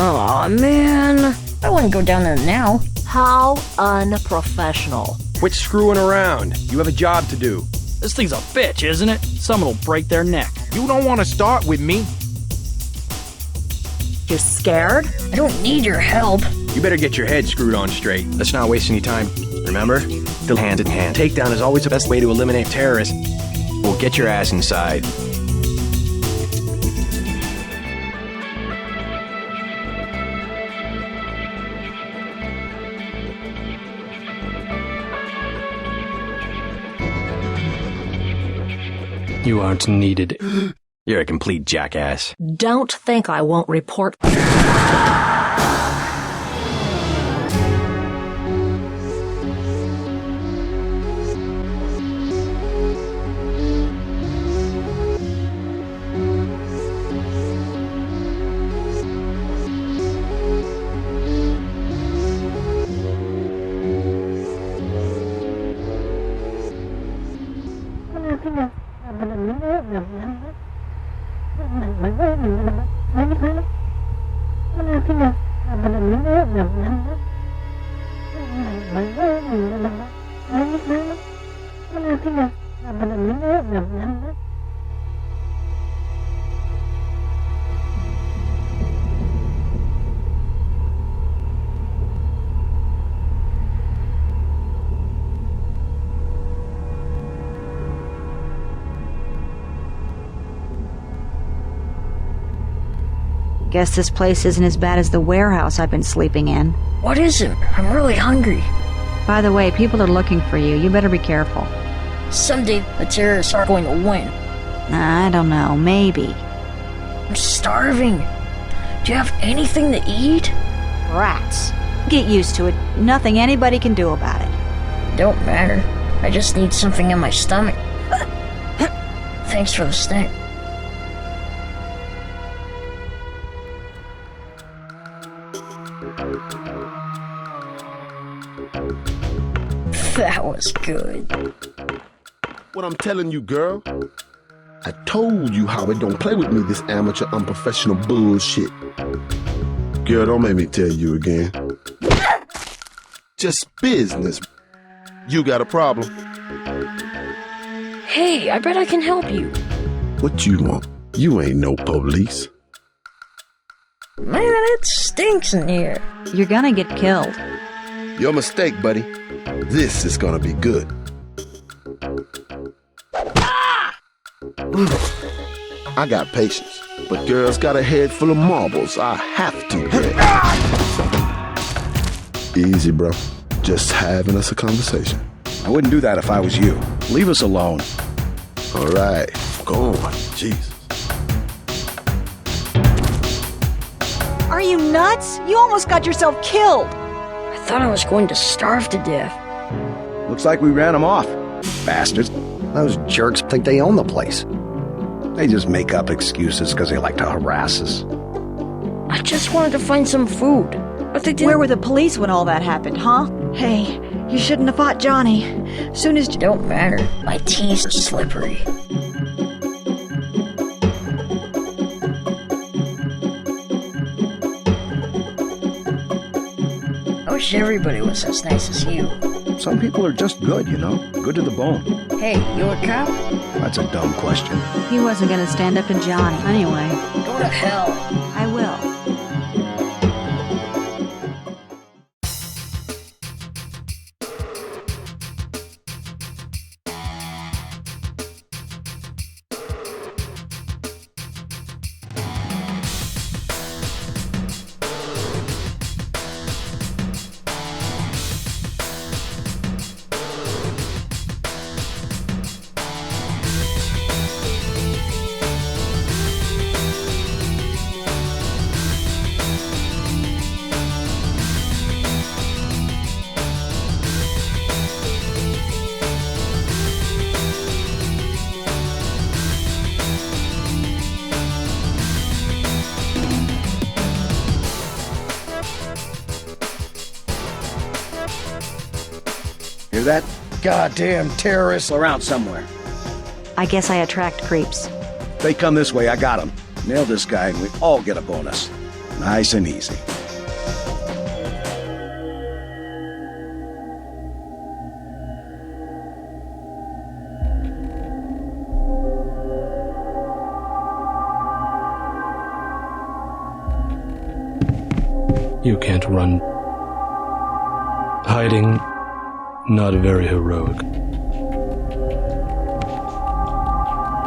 Aw, man. I wouldn't go down there now. How unprofessional. Quit screwing around. You have a job to do. This thing's a bitch, isn't it? Someone will break their neck. You don't want to start with me. You scared? I don't need your help. You better get your head screwed on straight. Let's not waste any time. Remember? Still hand in hand. Takedown is always the best way to eliminate terrorists. Well, get your ass inside. You aren't needed. You're a complete jackass. Don't think I won't report. Guess this place isn't as bad as the warehouse I've been sleeping in. What is it? I'm really hungry. By the way, people are looking for you. You better be careful. Someday the terrorists are going to win. I don't know. Maybe. I'm starving. Do you have anything to eat? Rats. Get used to it. Nothing anybody can do about it. Don't matter. I just need something in my stomach. Thanks for the snack. That was good. What I'm telling you, girl. I told you how it don't play with me, this amateur, unprofessional bullshit. Girl, don't make me tell you again. Just business. You got a problem? Hey, I bet I can help you. What you want? You ain't no police. Man, it stinks in here. You're gonna get killed. Your mistake, buddy. This is gonna be good. I got patience, but girl's got a head full of marbles. I have to. Easy, bro. Just having us a conversation. I wouldn't do that if I was you. Leave us alone. All right, go on. Jesus. Are you nuts? You almost got yourself killed. I thought I was going to starve to death. Looks like we ran them off. Bastards. Those jerks think they own the place. They just make up excuses because they like to harass us. I just wanted to find some food, but they didn't. Where were the police when all that happened, huh? Hey, you shouldn't have fought Johnny. Soon as... Don't matter. My teeth are slippery. I wish everybody was as nice as you. Some people are just good, you know? Good to the bone. Hey, you a cop? That's a dumb question. He wasn't gonna stand up to Johnny. Anyway. Go to hell. I will. Hear that? Goddamn terrorists around somewhere. I guess I attract creeps. They come this way, I got them. Nail this guy and we all get a bonus. Nice and easy. You can't run. Hiding, not very heroic.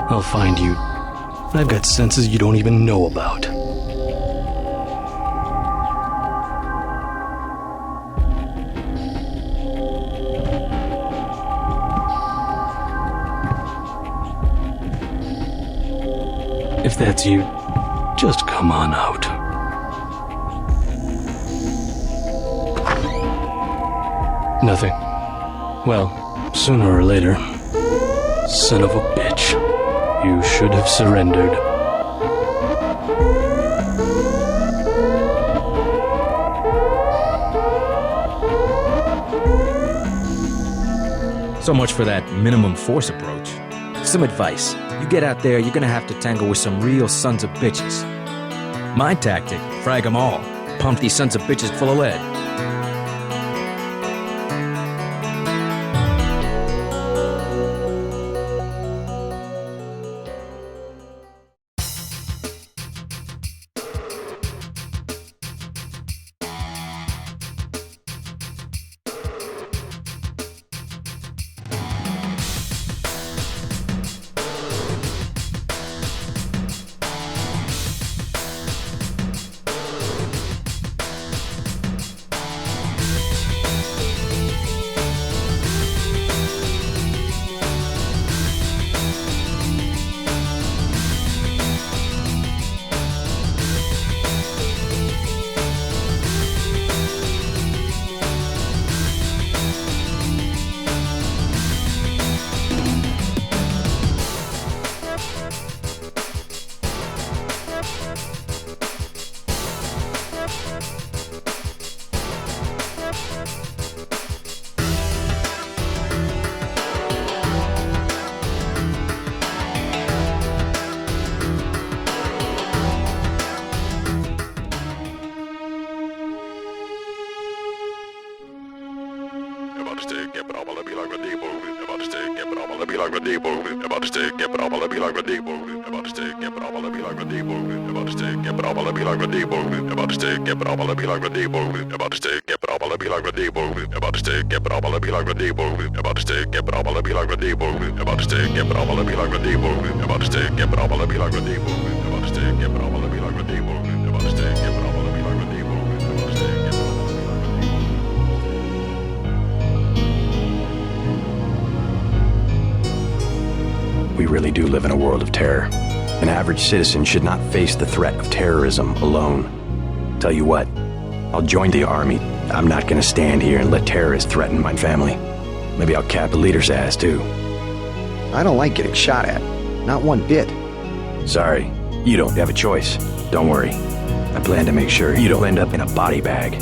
I'll find you. I've got senses you don't even know about. If that's you, just come on out. Nothing. Well, sooner or later. Son of a bitch. You should have surrendered. So much for that minimum force approach. Some advice. You get out there, you're gonna have to tangle with some real sons of bitches. My tactic, frag them all. Pump these sons of bitches full of lead. We really do live in a world of terror. An average citizen should not face the threat of terrorism alone. Tell you what, I'll join the army. I'm not gonna stand here and let terrorists threaten my family. Maybe I'll cap the leader's ass too. I don't like getting shot at. Not one bit. Sorry, you don't have a choice. Don't worry. I plan to make sure you don't end up in a body bag.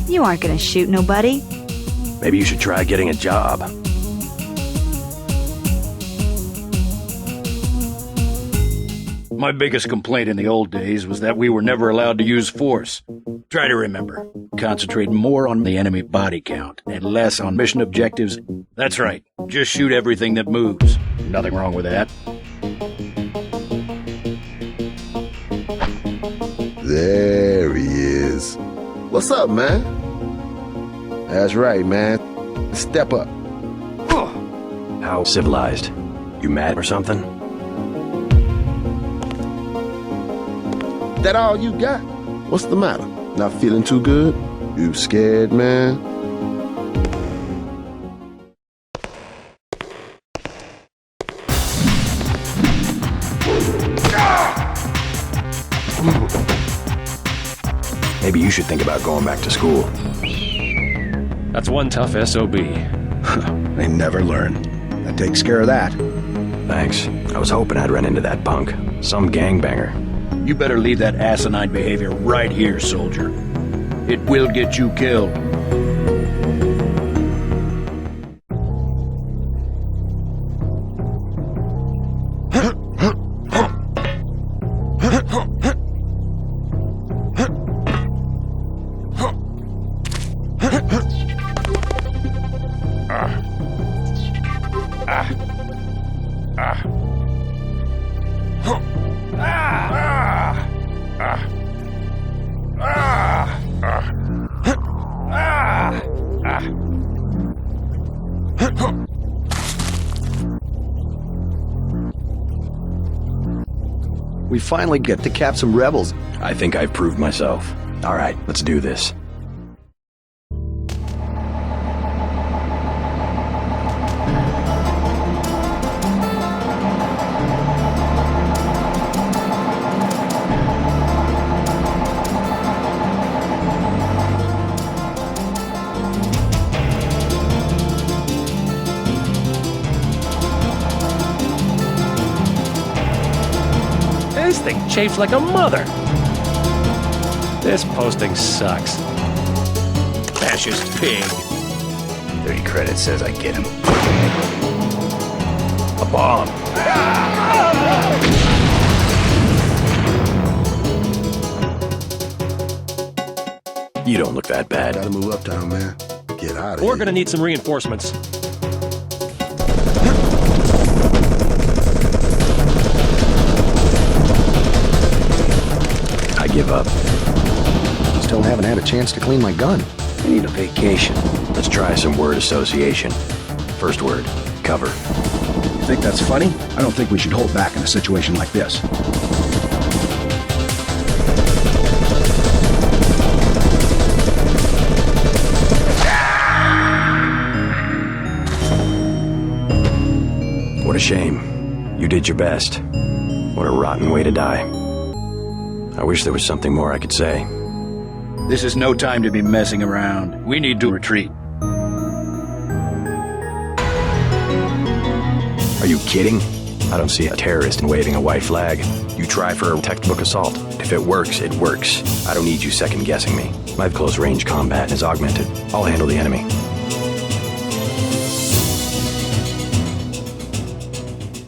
You aren't gonna shoot nobody. Maybe you should try getting a job. My biggest complaint in the old days was that we were never allowed to use force. Try to remember. Concentrate more on the enemy body count and less on mission objectives. That's right. Just shoot everything that moves. Nothing wrong with that. There he is. What's up, man? That's right, man. Step up. How civilized? You mad or something? That all you got? What's the matter? Not feeling too good? You scared, man? Maybe you should think about going back to school. That's one tough SOB. They never learn. That takes care of that. Thanks. I was hoping I'd run into that punk. Some gangbanger. You better leave that asinine behavior right here, soldier. It will get you killed. We finally get to cap some rebels. I think I've proved myself. All right, let's do this. This thing chafes like a mother. This posting sucks. Fascist pig. 30 credits says I get him. A bomb. You don't look that bad. Gotta move uptown, man. Get out of here. We're gonna need some reinforcements. I give up. Still haven't had a chance to clean my gun. I need a vacation. Let's try some word association. First word, cover. You think that's funny? I don't think we should hold back in a situation like this. What a shame. You did your best. What a rotten way to die. I wish there was something more I could say. This is no time to be messing around. We need to retreat. Are you kidding? I don't see a terrorist waving a white flag. You try for a textbook assault. If it works, it works. I don't need you second-guessing me. My close-range combat is augmented. I'll handle the enemy.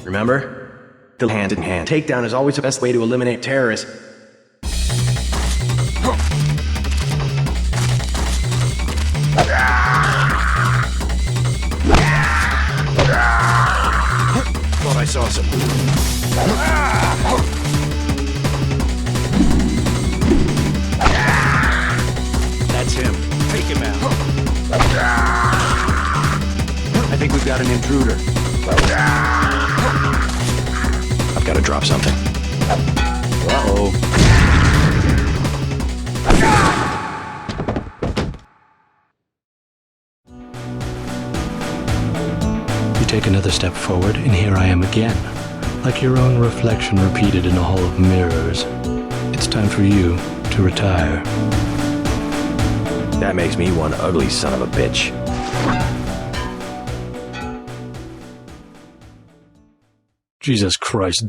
Remember? The hand-in-hand takedown is always the best way to eliminate terrorists. Thought I saw some. That's him. Take him out. I think we've got an intruder. I've got to drop something. Uh-oh. You take another step forward, and here I am again, like your own reflection repeated in a hall of mirrors. It's time for you to retire. That makes me one ugly son of a bitch. Jesus Christ.